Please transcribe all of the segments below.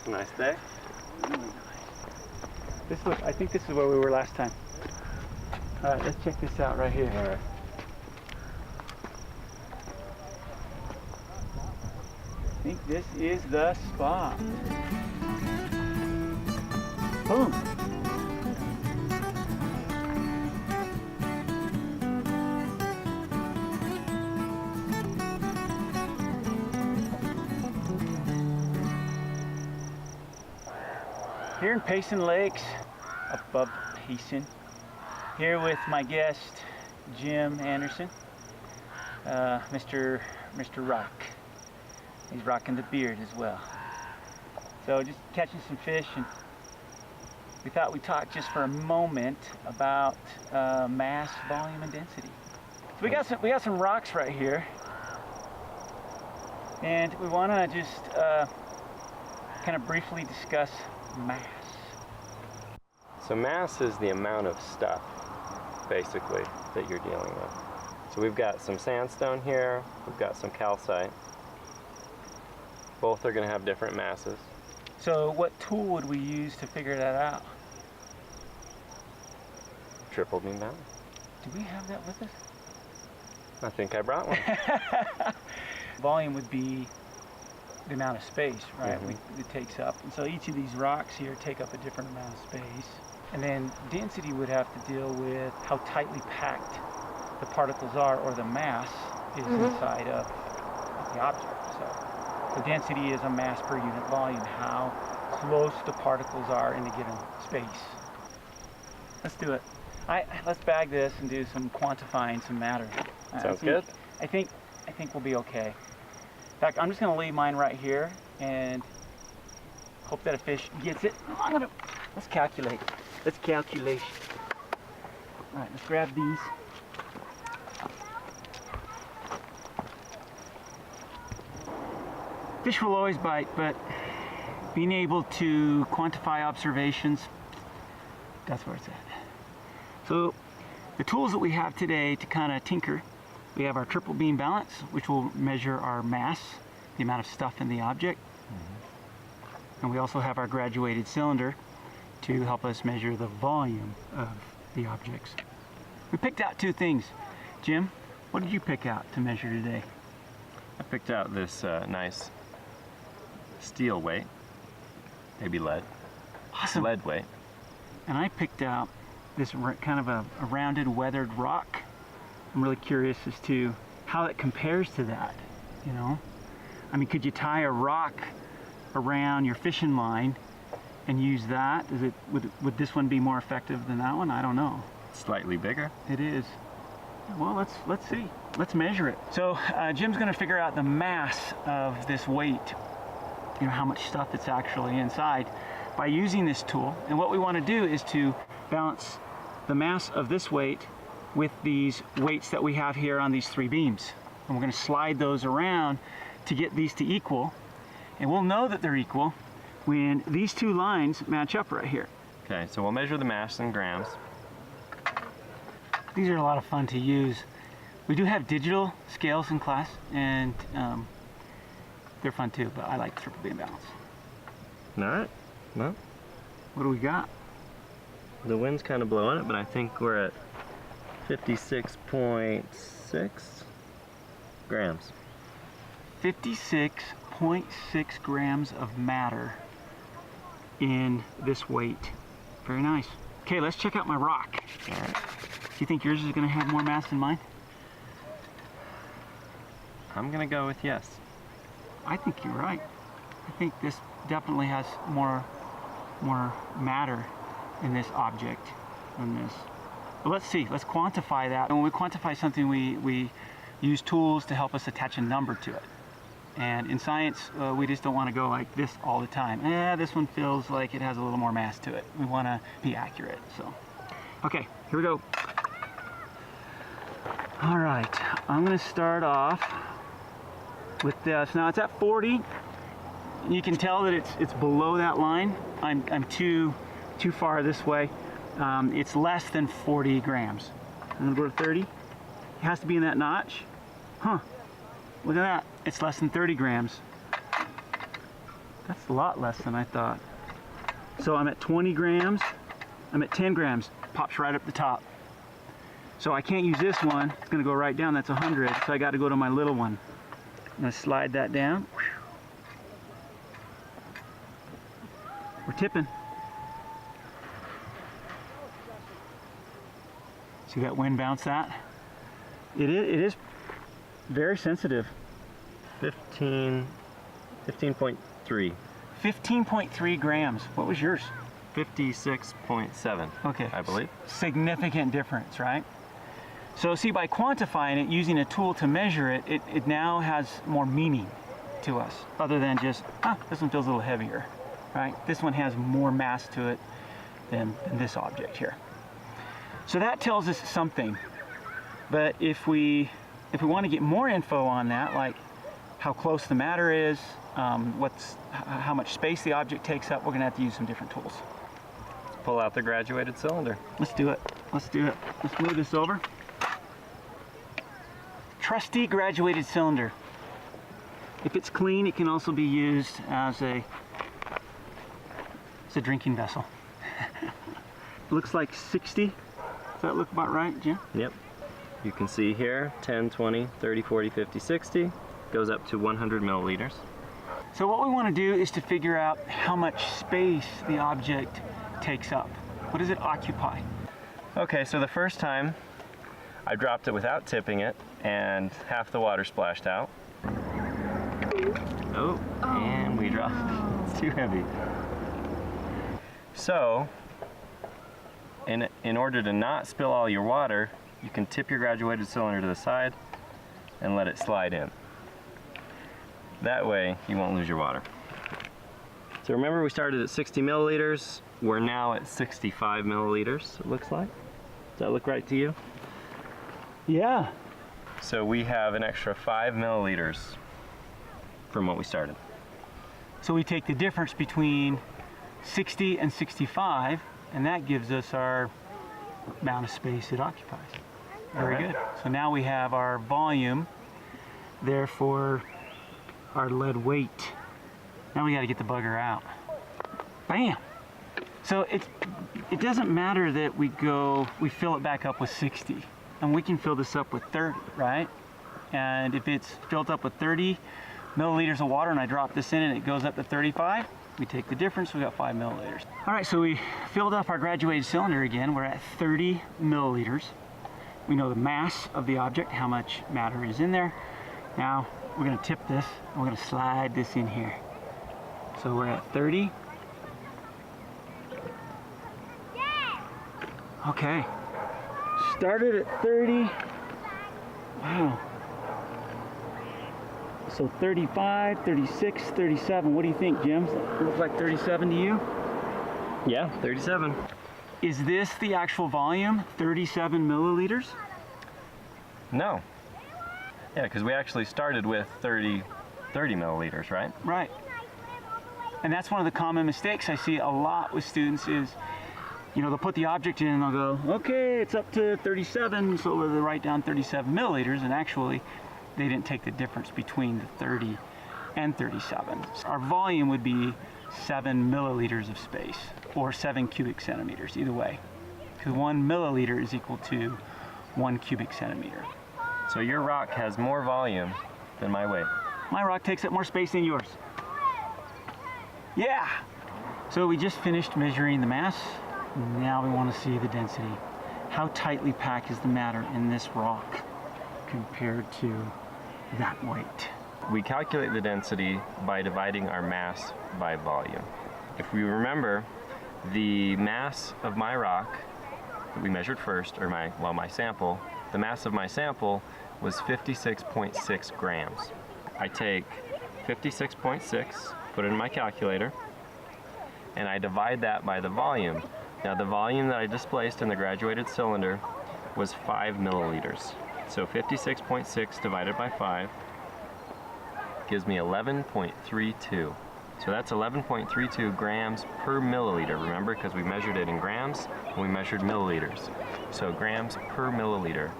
It's a nice day. Really nice. I think this is where we were last time. All right, let's check this out right here. All right. I think this is the spot. Boom. Here in Payson Lakes, above Payson, here with my guest, Jim Anderson, Mr. Rock. He's rocking the beard as well. So just catching some fish, and we thought we'd talk just for a moment about mass, volume, and density. So we got some rocks right here, and we want to just kind of briefly discuss mass. So mass is the amount of stuff, basically, that you're dealing with. So we've got some sandstone here, we've got some calcite. Both are going to have different masses. So what tool would we use to figure that out? Triple beam balance. Do we have that with us? I think I brought one. Volume would be the amount of space, right? Mm-hmm. It takes up. And so each of these rocks here take up a different amount of space. And then density would have to deal with how tightly packed the particles are, or the mass is inside of the object. So density is a mass per unit volume, how close the particles are in a given space. Let's do it. Let's bag this and do some quantifying some matter. Sounds good. I think we'll be okay. In fact, I'm just going to leave mine right here and hope that a fish gets it. Let's calculate. Let's calculate. All right, let's grab these. Fish will always bite, but being able to quantify observations, that's where it's at. So the tools that we have today to kind of tinker, we have our triple beam balance, which will measure our mass, the amount of stuff in the object. And we also have our graduated cylinder to help us measure the volume of the objects. We picked out two things. Jim, what did you pick out to measure today? I picked out this nice steel weight, maybe lead. Awesome. Lead weight. And I picked out this kind of a rounded weathered rock. I'm really curious as to how it compares to that, you know? I mean, could you tie a rock around your fishing line and use that? Would this one be more effective than that one? I don't know. Slightly bigger. It is. Well, let's see. Let's measure it. So Jim's going to figure out the mass of this weight, you know, how much stuff it's actually inside, by using this tool. And what we want to do is to balance the mass of this weight with these weights that we have here on these three beams. And we're going to slide those around to get these to equal. And we'll know that they're equal when these two lines match up right here. Okay, so we'll measure the mass in grams. These are a lot of fun to use. We do have digital scales in class, and they're fun too, but I like triple beam balance. All right, well, What do we got? the wind's kind of blowing it, but I think we're at 56.6 grams. 56.6 grams of matter in this weight. Very nice. Okay, let's check out my rock. All right. Do you think yours is going to have more mass than mine? I'm gonna go with yes. I think you're right. I think this definitely has more matter in this object than this. But let's see, let's quantify that. And when we quantify something, we use tools to help us attach a number to it. And in science, we just don't want to go like this all the time. This one feels like it has a little more mass to it. We want to be accurate, so. Okay, here we go. All right, I'm gonna start off with this. Now it's at 40. You can tell that it's below that line. I'm too far this way. It's less than 40 grams. I'm gonna go to 30. It has to be in that notch. Huh, look at that. It's less than 30 grams. That's a lot less than I thought. So I'm at 20 grams. I'm at 10 grams. Pops right up the top. So I can't use this one. It's going to go right down. That's 100. So I got to go to my little one. I'm going to slide that down. We're tipping. See that wind bounce that? It is very sensitive. 15.3. 15.3 grams. What was yours? 56.7. Okay. I believe. Significant difference, right? So see, by quantifying it, using a tool to measure it, it now has more meaning to us, other than just, this one feels a little heavier, right? This one has more mass to it than this object here. So that tells us something. But if we want to get more info on that, like how close the matter is, how much space the object takes up, we're going to have to use some different tools. Pull out the graduated cylinder. Let's do it. Let's do it. Let's move this over. Trusty graduated cylinder. If it's clean, it can also be used as a drinking vessel. Looks like 60. Does that look about right, Jim? Yep. You can see here 10, 20, 30, 40, 50, 60. Goes up to 100 milliliters. So what we want to do is to figure out how much space the object takes up. What does it occupy? Okay, so the first time I dropped it without tipping it and half the water splashed out. Oh, and we dropped it. It's too heavy. So, in order to not spill all your water, you can tip your graduated cylinder to the side and let it slide in. That way, you won't lose your water. So remember, we started at 60 milliliters. We're now at 65 milliliters, it looks like. Does that look right to you? Yeah. So we have an extra 5 milliliters from what we started. So we take the difference between 60 and 65, and that gives us our amount of space it occupies. Very good. So now we have our volume, therefore our lead weight. Now we got to get the bugger out. Bam! So it doesn't matter that we fill it back up with 60, and we can fill this up with 30, right? And if it's filled up with 30 milliliters of water and I drop this in and it goes up to 35, we take the difference, we got 5 milliliters. All right, so we filled up our graduated cylinder again. We're at 30 milliliters. We know the mass of the object, how much matter is in there. Now we're going to tip this and we're going to slide this in here. So we're at 30. Okay. Started at 30. Wow. So 35, 36, 37. What do you think, Jim? Looks like 37 to you? Yeah, 37. Is this the actual volume, 37 milliliters? No. Yeah, because we actually started with 30 milliliters, right? Right. And that's one of the common mistakes I see a lot with students is, they'll put the object in and they'll go, okay, it's up to 37, so they'll write down 37 milliliters, and actually they didn't take the difference between the 30 and 37. So our volume would be 7 milliliters of space, or 7 cubic centimeters, either way. Because 1 milliliter is equal to 1 cubic centimeter. So your rock has more volume than my weight. My rock takes up more space than yours. Yeah! So we just finished measuring the mass. Now we want to see the density. How tightly packed is the matter in this rock compared to that weight? We calculate the density by dividing our mass by volume. If we remember, the mass of my rock that we measured first, or my sample, the mass of my sample was 56.6 grams. I take 56.6, put it in my calculator, and I divide that by the volume. Now the volume that I displaced in the graduated cylinder was 5 milliliters. So 56.6 divided by 5 gives me 11.32. So that's 11.32 grams per milliliter, remember, because we measured it in grams and we measured milliliters. So grams per milliliter.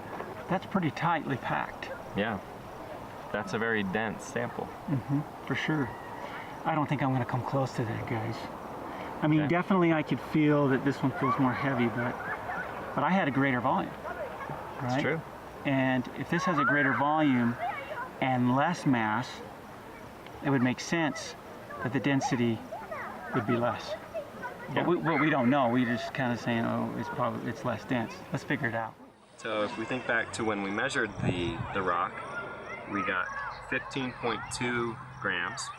That's pretty tightly packed. Yeah, that's a very dense sample. For sure. I don't think I'm going to come close to that, guys. I mean, Okay. definitely I could feel that this one feels more heavy, but I had a greater volume, right? It's true. And if this has a greater volume and less mass, it would make sense that the density would be less. Yeah. But we don't know. We're just kind of saying, oh, it's less dense. Let's figure it out. So if we think back to when we measured the rock, we got 15.2 grams.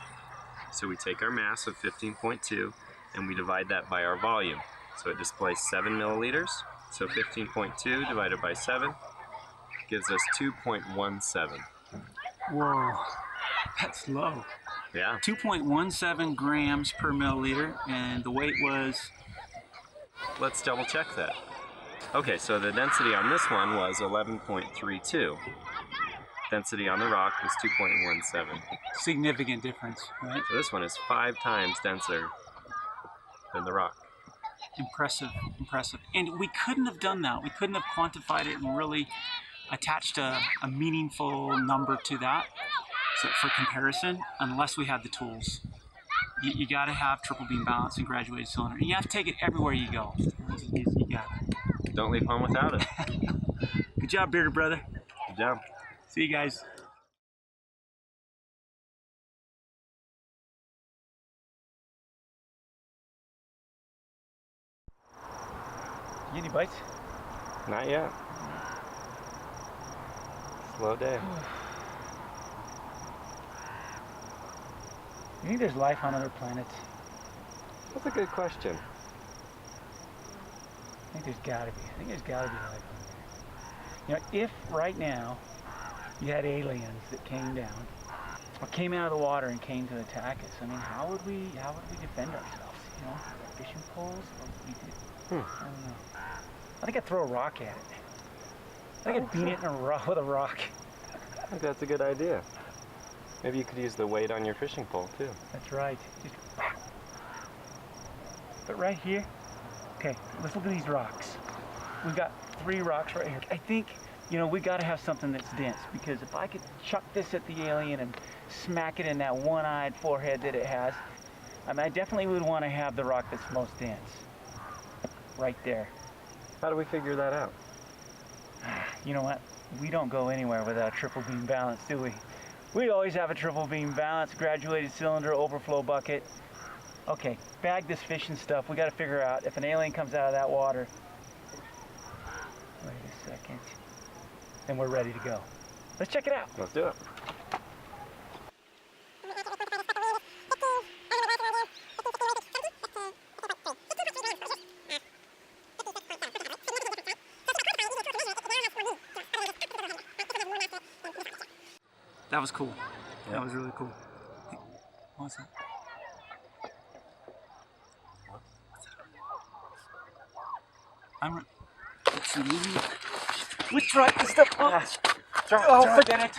So we take our mass of 15.2 and we divide that by our volume. So it displays 7 milliliters. So 15.2 divided by 7 gives us 2.17. Whoa, that's low. Yeah. 2.17 grams per milliliter, and the weight was... Let's double check that. Okay, so the density on this one was 11.32. Density on the rock was 2.17. significant difference, right? So this one is 5 times denser than the rock. Impressive, impressive. And we couldn't have done that. We couldn't have quantified it and really attached a meaningful number to that for comparison unless we had the tools. You got to have triple beam balance and graduated cylinder. You have to take it everywhere you go. You got it. Don't leave home without it. Good job, bearded brother. Good job. See you guys. You get any bites? Not yet. Slow day. You think there's life on other planets? That's a good question. I think there's gotta be. I think there's gotta be life on there. You know, if right now you had aliens that came down or came out of the water and came to attack us, I mean, how would we defend ourselves? You know, fishing poles? What would we do? I don't know. I think I'd throw a rock at it. I think I'd beat it with a rock. I think that's a good idea. Maybe you could use the weight on your fishing pole too. That's right. But right here, okay, let's look at these rocks. We've got 3 rocks right here. I think, you know, we got to have something that's dense, because if I could chuck this at the alien and smack it in that one-eyed forehead that it has, I mean, I definitely would want to have the rock that's most dense. Right there. How do we figure that out? You know what? We don't go anywhere without triple beam balance, do we? We always have a triple beam balance, graduated cylinder, overflow bucket. Okay, bag this fish and stuff. We got to figure out if an alien comes out of that water. Wait a second. Then we're ready to go. Let's check it out. Let's do it. That was cool. That was really cool. What was that? Let's try this stuff. Oh, forget it.